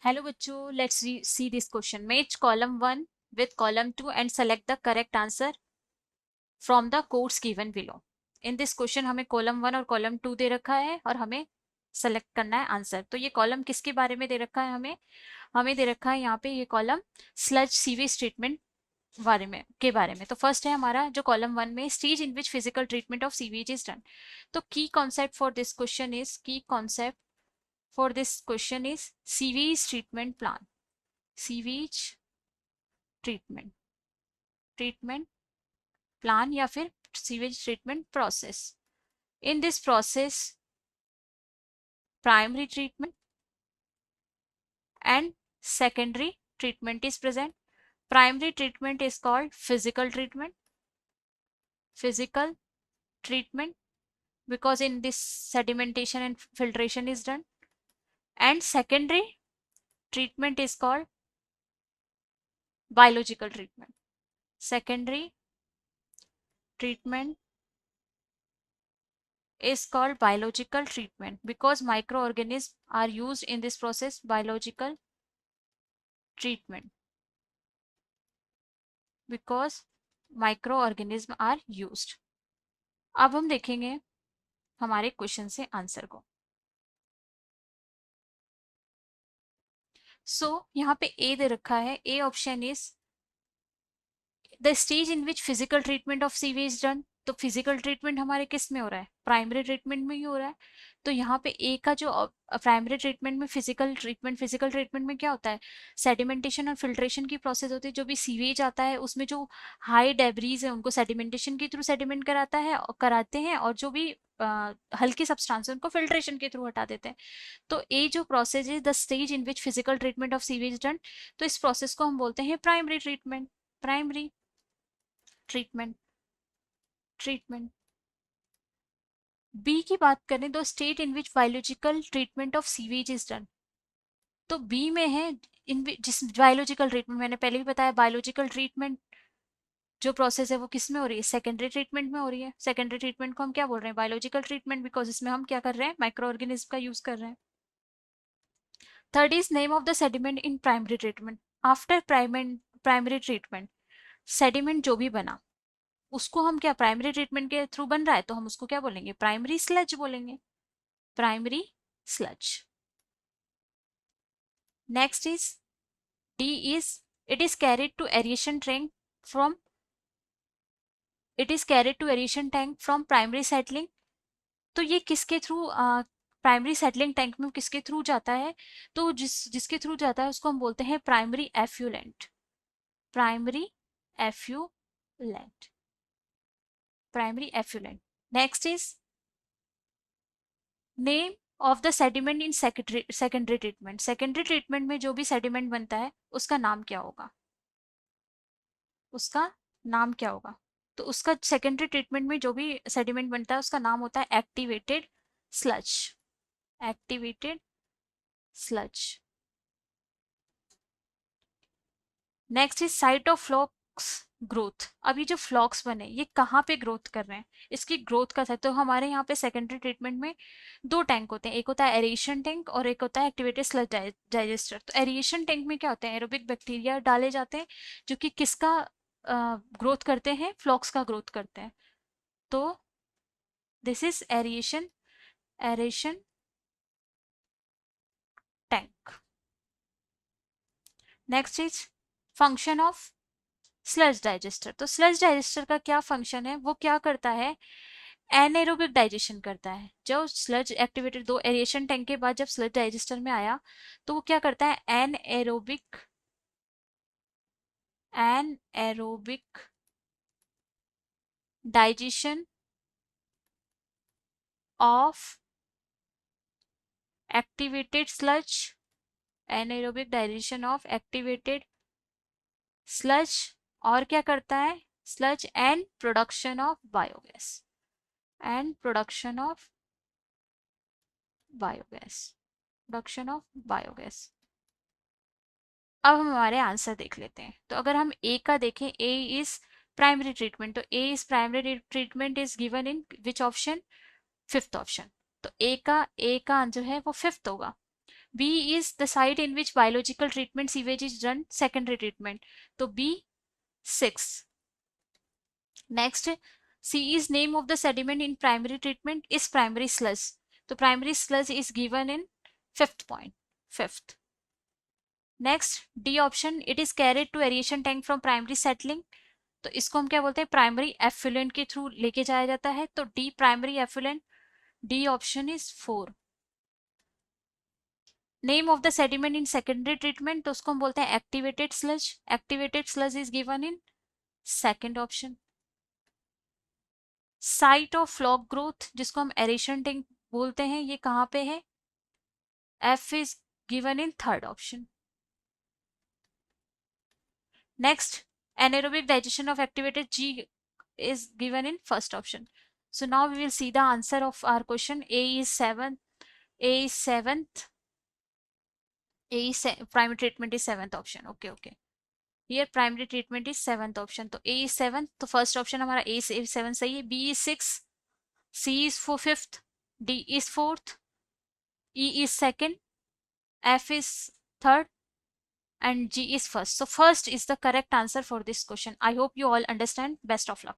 Hello bachcho, let's see this question. Match column 1 with column 2 and select the correct answer from the codes given below. In this question हमें column 1 और column 2 दे रखा है और हमें select करना है answer. तो ये column किसके बारे में दे रखा है हमें दे रखा है यहाँ पे ये column sludge sewage treatment बारे में. तो फर्स्ट है हमारा जो कॉलम 1 में stage in which physical treatment of sewage is done. तो की concept for this question is sewage treatment plan. Sewage treatment plan या फिर sewage treatment process. In this process primary treatment and secondary treatment is present. Primary treatment is called physical treatment because in this sedimentation and filtration is done, and secondary treatment is called biological treatment. Secondary treatment is called biological treatment because microorganisms are used in this process. Biological treatment because microorganisms are used. अब हम देखेंगे हमारे question से answer को. यहाँ पे ए दे रखा है. A option is the stage in which physical treatment of sewage done. तो फिजिकल ट्रीटमेंट हमारे किस में हो रहा है? प्राइमरी ट्रीटमेंट में ही हो रहा है. तो यहाँ पे ए का जो प्राइमरी ट्रीटमेंट में फिजिकल ट्रीटमेंट में क्या होता है? सेडिमेंटेशन और फिल्ट्रेशन की प्रोसेस होती है. जो भी सीवेज आता है उसमें जो हाई डेब्रीज है उनको सेडिमेंटेशन के थ्रू सेडिमेंट कराते हैं और जो भी हल्की सब्सटेंस है उनको फिल्ट्रेशन के थ्रू हटा देते हैं. तो ए जो प्रोसेस है the stage in which physical treatment of sewage done. तो इस प्रोसेस को हम बोलते हैं प्राइमरी ट्रीटमेंट. बी की बात करें तो state in which biological treatment of sewage is done. तो बी में है जिस बायोलॉजिकल ट्रीटमेंट मैंने पहले भी बताया. बायोलॉजिकल ट्रीटमेंट जो प्रोसेस है वो किस में हो रही है? सेकेंडरी ट्रीटमेंट में हो रही है. सेकेंडरी ट्रीटमेंट को हम क्या बोल रहे हैं? बायोलॉजिकल ट्रीटमेंट बिकॉज इसमें हम क्या कर रहे हैं? माइक्रो ऑर्गेनिज्म का यूज कर रहे हैं. Third is name of the sediment in primary treatment. After primary treatment sediment जो भी बना उसको हम क्या प्राइमरी ट्रीटमेंट के थ्रू बन रहा है तो हम उसको क्या बोलेंगे? प्राइमरी स्लज बोलेंगे. Primary sludge. Next is D is it is carried to aeration tank from primary settling. तो ये किसके थ्रू प्राइमरी सेटलिंग टैंक में किसके थ्रू जाता है? तो जिसके थ्रू जाता है उसको हम बोलते हैं primary effluent. Next is name of the sediment in secondary treatment. Secondary treatment में जो भी सेडिमेंट बनता है उसका नाम क्या होगा? तो उसका सेकेंडरी ट्रीटमेंट में जो भी सेडिमेंट बनता है उसका नाम होता है activated sludge. Next is site of flocs growth. अभी जो फ्लॉक्स बने ये कहाँ पे ग्रोथ कर रहे हैं? इसकी ग्रोथ का था. तो हमारे यहाँ पे सेकेंडरी ट्रीटमेंट में दो टैंक होते हैं. एक होता है एरेशन टैंक और एक होता है एक्टिवेटेड स्लज डाइजेस्टर. तो एरेशन टैंक में क्या होता है? एरोबिक बैक्टीरिया डाले जाते हैं जो कि किसका ग्रोथ करते हैं? फ्लॉक्स का ग्रोथ करते हैं. तो this is aeration tank. Next is function of sludge digester. तो स्लज डाइजेस्टर का क्या फंक्शन है? वो क्या करता है? एनएरोबिक डाइजेशन करता है. जो स्लज एक्टिवेटेड दो एरेशन टैंक के बाद जब स्लज डाइजेस्टर में आया तो वो क्या करता है? Anaerobic digestion of activated sludge. Anaerobic digestion of activated sludge. और क्या करता है? Sludge and production of biogas. अब हम हमारे आंसर देख लेते हैं. तो अगर हम ए का देखें, ए इज प्राइमरी ट्रीटमेंट. तो A is primary treatment is given in which option? Fifth option. तो ए का जो है वो फिफ्थ होगा. B is the site in which biological treatment sewage is done, secondary treatment. तो B 6. Next, C is name of the sediment in primary treatment is primary sludge. तो primary sludge is given in 5th point. 5th. Next, D option, it is carried to aeration tank from primary settling. तो इसको हम क्या बोलते हैं, primary effluent के through लेके जाया जाता है. तो D primary effluent, D option is 4. Name of the sediment in secondary treatment, तो उसको हम बोलते हैं activated sludge. Activated sludge is given in second option. Site of floc growth, जिसको हम एरेशन टैंक बोलते हैं, ये कहाँ पे है, F is given in third option. Next, anaerobic digestion of activated G is given in first option. So now we will see the answer of our question. A is 7th, A is 7th, primary treatment is 7th option. Okay. Here primary treatment is 7th option. तो A is 7th, तो first option हमारा A is 7 सही है. B is 6, C is 5th, D is 4th, E is 2nd, F is 3rd, and G is 1st. So first is the correct answer for this question. I hope you all understand. Best of luck.